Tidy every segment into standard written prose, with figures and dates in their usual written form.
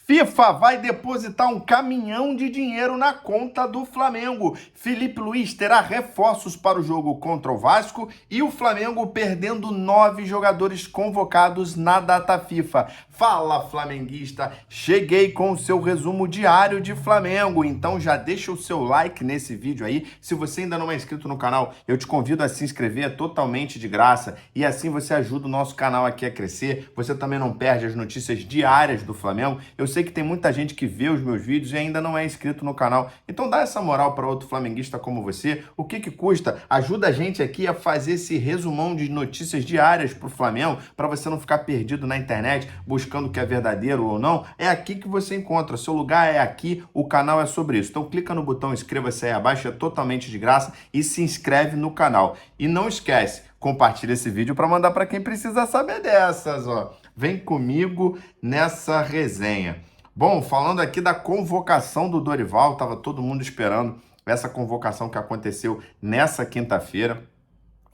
FIFA vai depositar um caminhão de dinheiro na conta do Flamengo. Felipe Luiz terá reforços para o jogo contra o Vasco e o Flamengo perdendo 9 jogadores convocados na data FIFA. Fala, flamenguista! Cheguei com o seu resumo diário de Flamengo, então já deixa o seu like nesse vídeo aí. Se você ainda não é inscrito no canal, eu te convido a se inscrever, é totalmente de graça e assim você ajuda o nosso canal aqui a crescer. Você também não perde as notícias diárias do Flamengo. Eu sei que tem muita gente que vê os meus vídeos e ainda não é inscrito no canal. Então dá essa moral para outro flamenguista como você. O que custa? Ajuda a gente aqui a fazer esse resumão de notícias diárias para o Flamengo, para você não ficar perdido na internet, buscando o que é verdadeiro ou não. É aqui que você encontra. Seu lugar é aqui, o canal é sobre isso. Então clica no botão inscreva-se aí abaixo, é totalmente de graça e se inscreve no canal. E não esquece, compartilha esse vídeo para mandar para quem precisa saber dessas, ó. Vem comigo nessa resenha. Bom, falando aqui da convocação do Dorival, estava todo mundo esperando essa convocação que aconteceu nessa quinta-feira.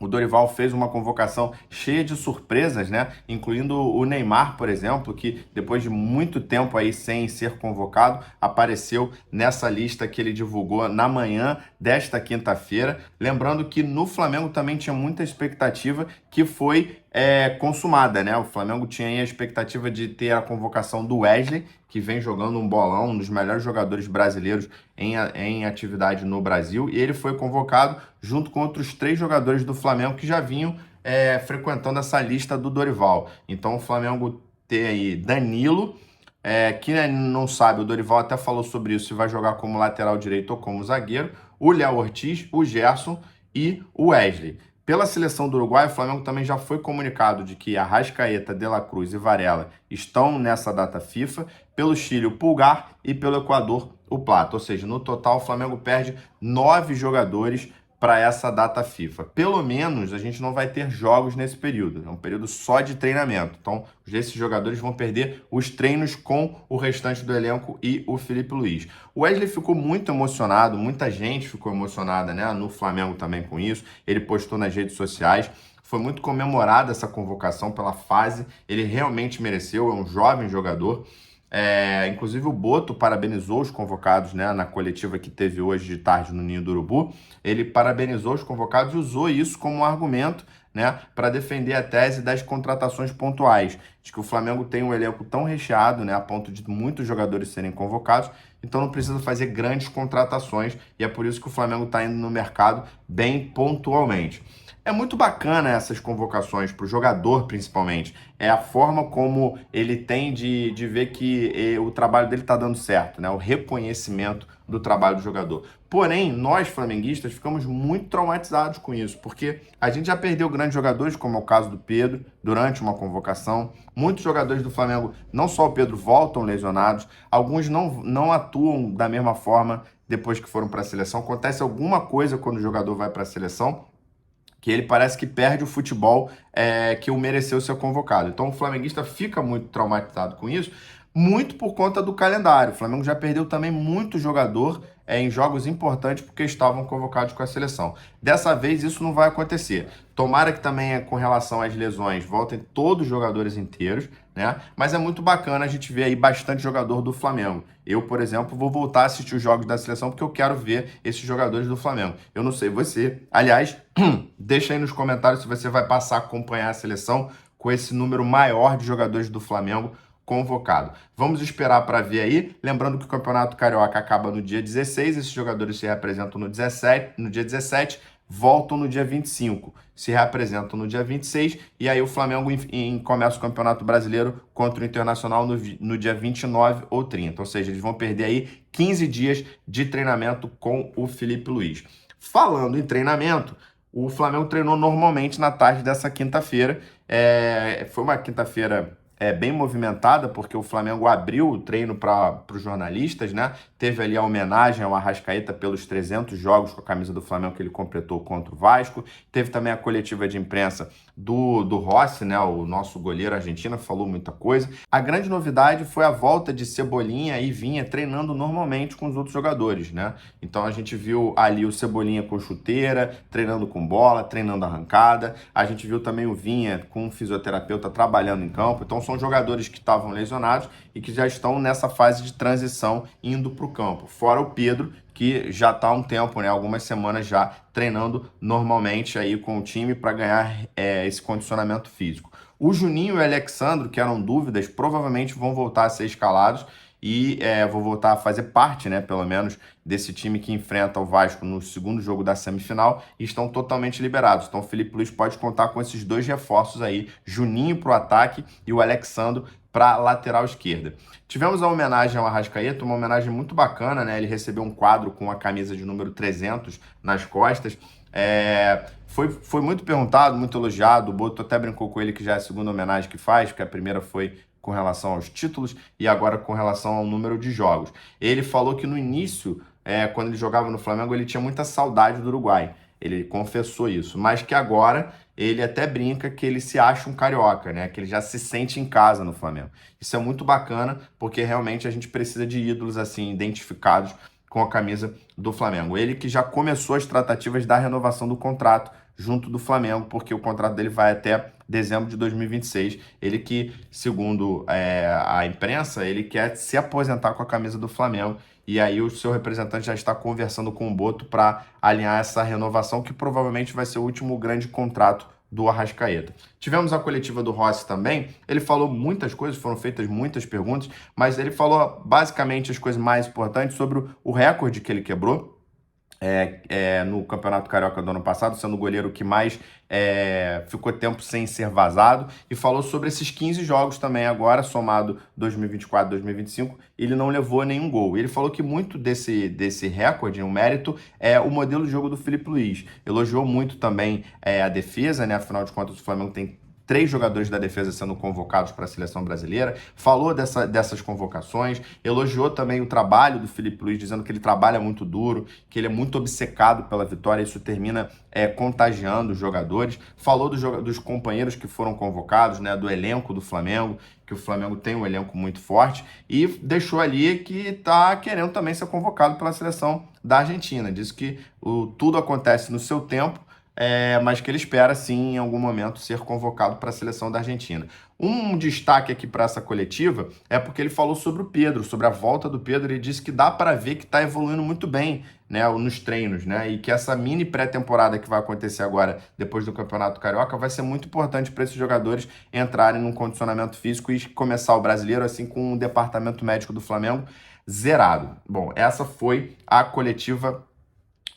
O Dorival fez uma convocação cheia de surpresas, né? Incluindo o Neymar, por exemplo, que depois de muito tempo aí sem ser convocado, apareceu nessa lista que ele divulgou na manhã desta quinta-feira. Lembrando que no Flamengo também tinha muita expectativa que foi consumada, né? O Flamengo tinha aí a expectativa de ter a convocação do Wesley, que vem jogando um bolão, um dos melhores jogadores brasileiros em atividade no Brasil, e ele foi convocado junto com outros 3 jogadores do Flamengo que já vinham frequentando essa lista do Dorival. Então o Flamengo tem aí Danilo, que não sabe, o Dorival até falou sobre isso, se vai jogar como lateral direito ou como zagueiro, o Léo Ortiz, o Gerson e o Wesley. Pela seleção do Uruguai, o Flamengo também já foi comunicado de que Arrascaeta, De La Cruz e Varela estão nessa data FIFA. Pelo Chile, o Pulgar e pelo Equador, o Plata. Ou seja, no total, o Flamengo perde 9 jogadores para essa data FIFA. Pelo menos a gente não vai ter jogos nesse período. É um período só de treinamento. Então, esses jogadores vão perder os treinos com o restante do elenco e o Felipe Luiz. O Wesley ficou muito emocionado, muita gente ficou emocionada, né? No Flamengo também com isso. Ele postou nas redes sociais. Foi muito comemorada essa convocação pela fase. Ele realmente mereceu, é um jovem jogador. Inclusive o Boto parabenizou os convocados, né, na coletiva que teve hoje de tarde no Ninho do Urubu. Ele parabenizou os convocados e usou isso como um argumento, né, para defender a tese das contratações pontuais, de que o Flamengo tem um elenco tão recheado, né, a ponto de muitos jogadores serem convocados, então não precisa fazer grandes contratações e é por isso que o Flamengo está indo no mercado bem pontualmente. É muito bacana essas convocações para o jogador, principalmente. É a forma como ele tem de ver que o trabalho dele está dando certo, né? O reconhecimento do trabalho do jogador. Porém, nós, flamenguistas, ficamos muito traumatizados com isso, porque a gente já perdeu grandes jogadores, como é o caso do Pedro, durante uma convocação. Muitos jogadores do Flamengo, não só o Pedro, voltam lesionados. Alguns não atuam da mesma forma depois que foram para a seleção. Acontece alguma coisa quando o jogador vai para a seleção, que ele parece que perde o futebol que o mereceu ser convocado. Então o flamenguista fica muito traumatizado com isso, muito por conta do calendário. O Flamengo já perdeu também muito jogador em jogos importantes porque estavam convocados com a seleção. Dessa vez isso não vai acontecer. Tomara que também com relação às lesões voltem todos os jogadores inteiros, né? Mas é muito bacana a gente ver aí bastante jogador do Flamengo. Eu, por exemplo, vou voltar a assistir os jogos da seleção porque eu quero ver esses jogadores do Flamengo. Eu não sei você. Aliás, deixa aí nos comentários se você vai passar a acompanhar a seleção com esse número maior de jogadores do Flamengo convocado. Vamos esperar para ver aí. Lembrando que o Campeonato Carioca acaba no dia 16, esses jogadores se reapresentam no dia 17, voltam no dia 25, se reapresentam no dia 26, e aí o Flamengo começa o Campeonato Brasileiro contra o Internacional no dia 29 ou 30. Ou seja, eles vão perder aí 15 dias de treinamento com o Felipe Luiz. Falando em treinamento, o Flamengo treinou normalmente na tarde dessa quinta-feira. Foi uma quinta-feira bem movimentada, porque o Flamengo abriu o treino para os jornalistas, né? Teve ali a homenagem ao Arrascaeta pelos 300 jogos com a camisa do Flamengo que ele completou contra o Vasco. Teve também a coletiva de imprensa do Rossi, né? O nosso goleiro argentino, falou muita coisa. A grande novidade foi a volta de Cebolinha e Vinha treinando normalmente com os outros jogadores, né? Então a gente viu ali o Cebolinha com chuteira, treinando com bola, treinando arrancada. A gente viu também o Vinha com um fisioterapeuta trabalhando em campo. Então são jogadores que estavam lesionados e que já estão nessa fase de transição indo para o campo. Fora o Pedro, que já está há um tempo, né, algumas semanas já treinando normalmente aí com o time para ganhar esse condicionamento físico. O Juninho e o Alexandro, que eram dúvidas, provavelmente vão voltar a ser escalados e vou voltar a fazer parte, né, pelo menos, desse time que enfrenta o Vasco no segundo jogo da semifinal e estão totalmente liberados. Então o Filipe Luís pode contar com esses dois reforços aí, Juninho para o ataque e o Alexandro para a lateral esquerda. Tivemos a homenagem ao Arrascaeta, uma homenagem muito bacana, né? Ele recebeu um quadro com a camisa de número 300 nas costas. Foi muito perguntado, muito elogiado. O Boto até brincou com ele que já é a segunda homenagem que faz, porque a primeira foi com relação aos títulos e agora com relação ao número de jogos. Ele falou que no início, quando ele jogava no Flamengo, ele tinha muita saudade do Uruguai. Ele confessou isso, mas que agora ele até brinca que ele se acha um carioca, né? Que ele já se sente em casa no Flamengo. Isso é muito bacana, porque realmente a gente precisa de ídolos assim, identificados com a camisa do Flamengo. Ele que já começou as tratativas da renovação do contrato junto do Flamengo, porque o contrato dele vai até dezembro de 2026. Ele que, segundo a imprensa, ele quer se aposentar com a camisa do Flamengo. E aí o seu representante já está conversando com o Boto para alinhar essa renovação, que provavelmente vai ser o último grande contrato do Arrascaeta. Tivemos a coletiva do Rossi também. Ele falou muitas coisas, foram feitas muitas perguntas, mas ele falou basicamente as coisas mais importantes sobre o recorde que ele quebrou no Campeonato Carioca do ano passado, sendo o goleiro que mais ficou tempo sem ser vazado, e falou sobre esses 15 jogos também agora, somado 2024, 2025, ele não levou nenhum gol. Ele falou que muito desse recorde, o mérito, é o modelo de jogo do Filipe Luís. Elogiou muito também a defesa, né? Afinal de contas, o Flamengo tem 3 jogadores da defesa sendo convocados para a seleção brasileira, falou dessas convocações, elogiou também o trabalho do Filipe Luís, dizendo que ele trabalha muito duro, que ele é muito obcecado pela vitória, isso termina contagiando os jogadores, falou dos companheiros que foram convocados, né, do elenco do Flamengo, que o Flamengo tem um elenco muito forte, e deixou ali que está querendo também ser convocado pela seleção da Argentina. Disse que tudo acontece no seu tempo, mas que ele espera, sim, em algum momento, ser convocado para a seleção da Argentina. Um destaque aqui para essa coletiva é porque ele falou sobre o Pedro, sobre a volta do Pedro. Ele disse que dá para ver que está evoluindo muito bem, né, nos treinos, né, e que essa mini pré-temporada que vai acontecer agora, depois do Campeonato Carioca, vai ser muito importante para esses jogadores entrarem num condicionamento físico e começar o brasileiro, assim, com o departamento médico do Flamengo zerado. Bom, essa foi a coletiva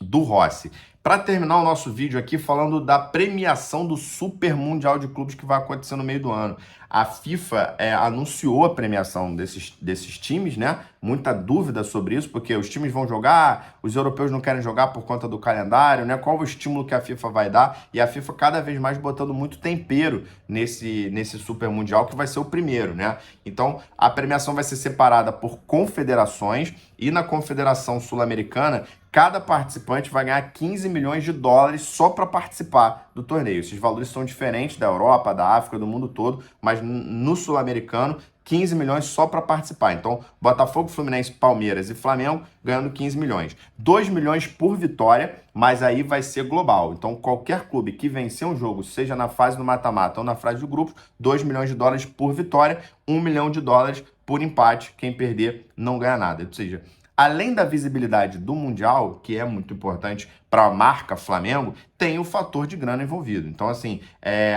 do Rossi. Para terminar o nosso vídeo aqui falando da premiação do Super Mundial de Clubes que vai acontecer no meio do ano. A FIFA anunciou a premiação desses times, né? Muita dúvida sobre isso, porque os times vão jogar, os europeus não querem jogar por conta do calendário, né? Qual o estímulo que a FIFA vai dar? E a FIFA cada vez mais botando muito tempero nesse Super Mundial, que vai ser o primeiro, né? Então, a premiação vai ser separada por confederações, e na Confederação Sul-Americana, cada participante vai ganhar 15 milhões de dólares só para participar do torneio. Esses valores são diferentes da Europa, da África, do mundo todo, mas no Sul-Americano, 15 milhões só para participar. Então, Botafogo, Fluminense, Palmeiras e Flamengo ganhando 15 milhões. 2 milhões por vitória, mas aí vai ser global. Então, qualquer clube que vencer um jogo, seja na fase do mata-mata ou na fase de grupos, 2 milhões de dólares por vitória, 1 milhão de dólares por empate. Quem perder não ganha nada. Ou seja, além da visibilidade do Mundial, que é muito importante para a marca Flamengo, tem o fator de grana envolvido. Então, assim,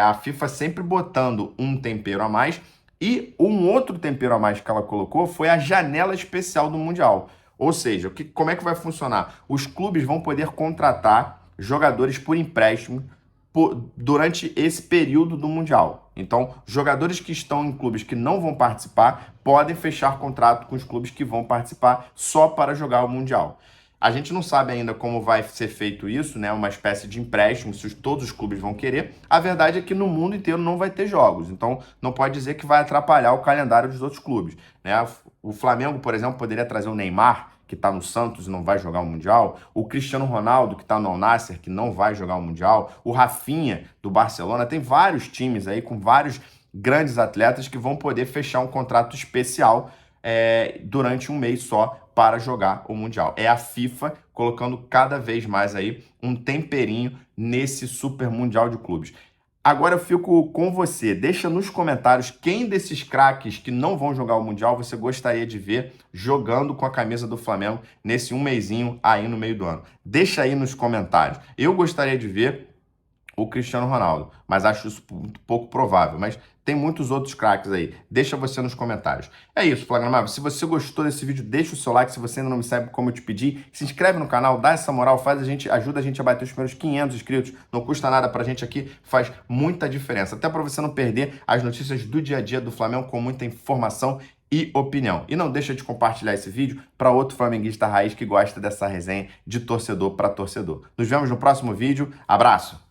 a FIFA sempre botando um tempero a mais, e um outro tempero a mais que ela colocou foi a janela especial do Mundial. Ou seja, como é que vai funcionar? Os clubes vão poder contratar jogadores por empréstimo durante esse período do Mundial. Então, jogadores que estão em clubes que não vão participar podem fechar contrato com os clubes que vão participar só para jogar o Mundial. A gente não sabe ainda como vai ser feito isso, né? Uma espécie de empréstimo, se todos os clubes vão querer. A verdade é que no mundo inteiro não vai ter jogos, então não pode dizer que vai atrapalhar o calendário dos outros clubes, né? O Flamengo, por exemplo, poderia trazer o Neymar, que está no Santos e não vai jogar o Mundial, o Cristiano Ronaldo, que está no Al Nassr, que não vai jogar o Mundial, o Rafinha, do Barcelona. Tem vários times aí com vários grandes atletas que vão poder fechar um contrato especial durante um mês só para jogar o Mundial. É a FIFA colocando cada vez mais aí um temperinho nesse Super Mundial de Clubes. Agora eu fico com você. Deixa nos comentários quem desses craques que não vão jogar o Mundial você gostaria de ver jogando com a camisa do Flamengo nesse um mesinho aí no meio do ano. Deixa aí nos comentários. Eu gostaria de ver o Cristiano Ronaldo, mas acho isso muito pouco provável. Mas tem muitos outros craques aí. Deixa você nos comentários. É isso, Flagramado. Se você gostou desse vídeo, deixa o seu like. Se você ainda não me segue como eu te pedi, se inscreve no canal, dá essa moral, ajuda a gente a bater os primeiros 500 inscritos. Não custa nada pra gente aqui, faz muita diferença. Até para você não perder as notícias do dia a dia do Flamengo com muita informação e opinião. E não deixa de compartilhar esse vídeo para outro flamenguista raiz que gosta dessa resenha de torcedor para torcedor. Nos vemos no próximo vídeo. Abraço!